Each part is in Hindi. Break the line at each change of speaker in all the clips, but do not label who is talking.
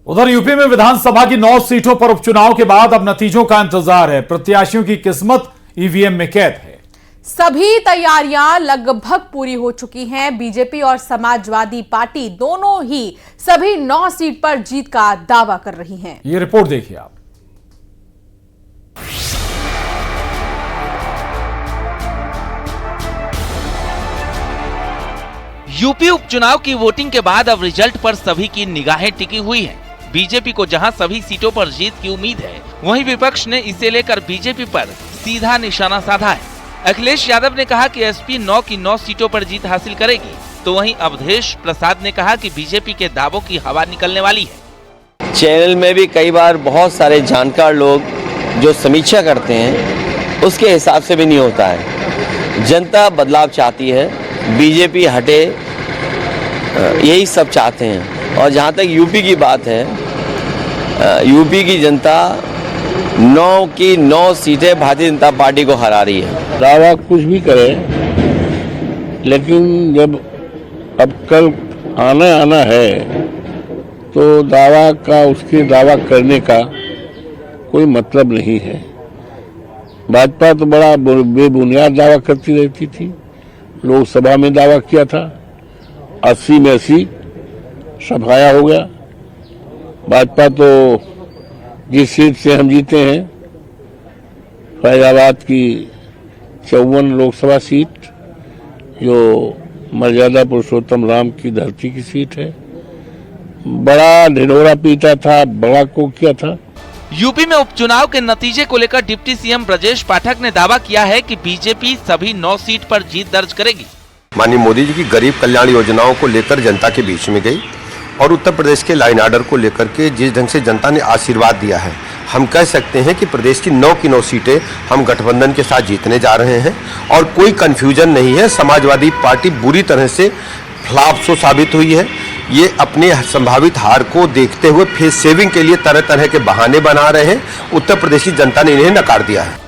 उधर यूपी में विधानसभा की 9 सीटों पर उपचुनाव के बाद अब नतीजों का इंतजार है। प्रत्याशियों की किस्मत ईवीएम में कैद है।
सभी तैयारियां लगभग पूरी हो चुकी हैं। बीजेपी और समाजवादी पार्टी दोनों ही सभी 9 सीट पर जीत का दावा कर रही हैं।
ये रिपोर्ट देखिए आप।
यूपी उपचुनाव की वोटिंग के बाद अब रिजल्ट पर सभी की निगाहें टिकी हुई हैं। बीजेपी को जहां सभी सीटों पर जीत की उम्मीद है, वहीं विपक्ष ने इसे लेकर बीजेपी पर सीधा निशाना साधा है। अखिलेश यादव ने कहा कि एसपी 9 की 9 सीटों पर जीत हासिल करेगी, तो वहीं अवधेश प्रसाद ने कहा कि बीजेपी के दावों की हवा निकलने वाली है।
चैनल में भी कई बार बहुत सारे जानकार लोग जो समीक्षा करते हैं, उसके हिसाब से भी नहीं होता है। जनता बदलाव चाहती है, बीजेपी हटे, यही सब चाहते हैं। और जहाँ तक यूपी की बात है, यूपी की जनता 9 की 9 सीटें भारतीय जनता पार्टी को हरा रही है।
दावा कुछ भी करे, लेकिन जब अब कल आना है तो दावा का, उसके दावा करने का कोई मतलब नहीं है। भाजपा तो बड़ा बेबुनियाद दावा करती रहती थी। लोकसभा में दावा किया था 80 में 80 सफाया हो गया। भाजपा तो जिस सीट से हम जीते हैं, फैजाबाद की 54 लोकसभा सीट, जो मर्यादा पुरुषोत्तम राम की धरती की सीट है, बड़ा ढिढोरा पीटा था, बड़ा को किया था।
यूपी में उपचुनाव के नतीजे को लेकर डिप्टी सीएम ब्रजेश पाठक ने दावा किया है कि बीजेपी सभी 9 सीट पर जीत दर्ज करेगी।
माननीय मोदी जी की गरीब कल्याण योजनाओं को लेकर जनता के बीच में गई और उत्तर प्रदेश के लाइन आर्डर को लेकर के जिस ढंग से जनता ने आशीर्वाद दिया है, हम कह सकते हैं कि प्रदेश की 9 की 9 सीटें हम गठबंधन के साथ जीतने जा रहे हैं और कोई कंफ्यूजन नहीं है। समाजवादी पार्टी बुरी तरह से फ्लॉप साबित हुई है। ये अपने संभावित हार को देखते हुए फेस सेविंग के लिए तरह तरह के बहाने बना रहे हैं। उत्तर प्रदेश की जनता ने इन्हें नकार दिया है।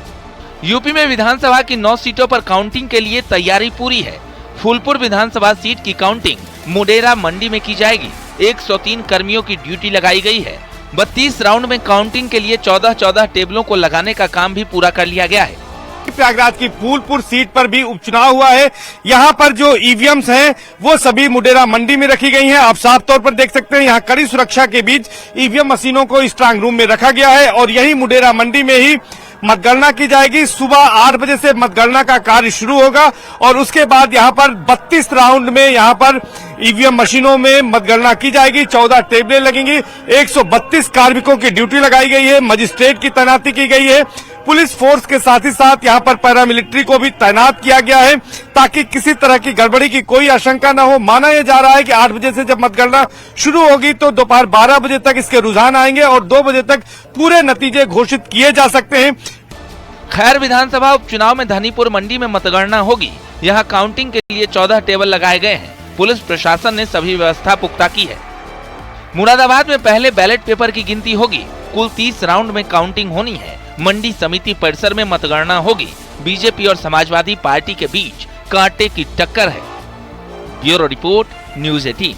यूपी में विधानसभा की 9 सीटों पर काउंटिंग के लिए तैयारी पूरी है। फूलपुर विधानसभा सीट की काउंटिंग मुडेरा मंडी में की जाएगी। 103 कर्मियों की ड्यूटी लगाई गई है। 32 राउंड में काउंटिंग के लिए 14 टेबलों को लगाने का काम भी पूरा कर लिया गया है।
प्रयागराज की फूलपुर सीट पर भी उपचुनाव हुआ है। यहाँ पर जो ईवीएम्स हैं वो सभी मुडेरा मंडी में रखी गई हैं। आप साफ तौर पर देख सकते हैं, यहाँ कड़ी सुरक्षा के बीच ईवीएम मशीनों को स्ट्रांग रूम में रखा गया है और यही मुडेरा मंडी में ही मतगणना की जाएगी। सुबह 8 बजे से मतगणना का कार्य शुरू होगा और उसके बाद यहाँ पर 32 राउंड में यहाँ पर ईवीएम मशीनों में मतगणना की जाएगी। 14 टेबलें लगेंगी। 132 कार्मिकों की ड्यूटी लगाई गई है। मजिस्ट्रेट की तैनाती की गई है। पुलिस फोर्स के साथ ही साथ यहाँ पर पैरामिलिट्री को भी तैनात किया गया है ताकि किसी तरह की गड़बड़ी की कोई आशंका न हो। माना यह जा रहा है कि 8 बजे से जब मतगणना शुरू होगी तो दोपहर 12 बजे तक इसके रुझान आएंगे और 2 बजे तक पूरे नतीजे घोषित किए जा सकते हैं।
खैर विधानसभा उपचुनाव में धनीपुर मंडी में मतगणना होगी। यहाँ काउंटिंग के लिए 14 टेबल लगाए गए हैं। पुलिस प्रशासन ने सभी व्यवस्था पुख्ता की है। मुरादाबाद में पहले बैलेट पेपर की गिनती होगी। कुल 30 राउंड में काउंटिंग होनी है। मंडी समिति परिसर में मतगणना होगी। बीजेपी और समाजवादी पार्टी के बीच कांटे की टक्कर है। Bureau report, news 18।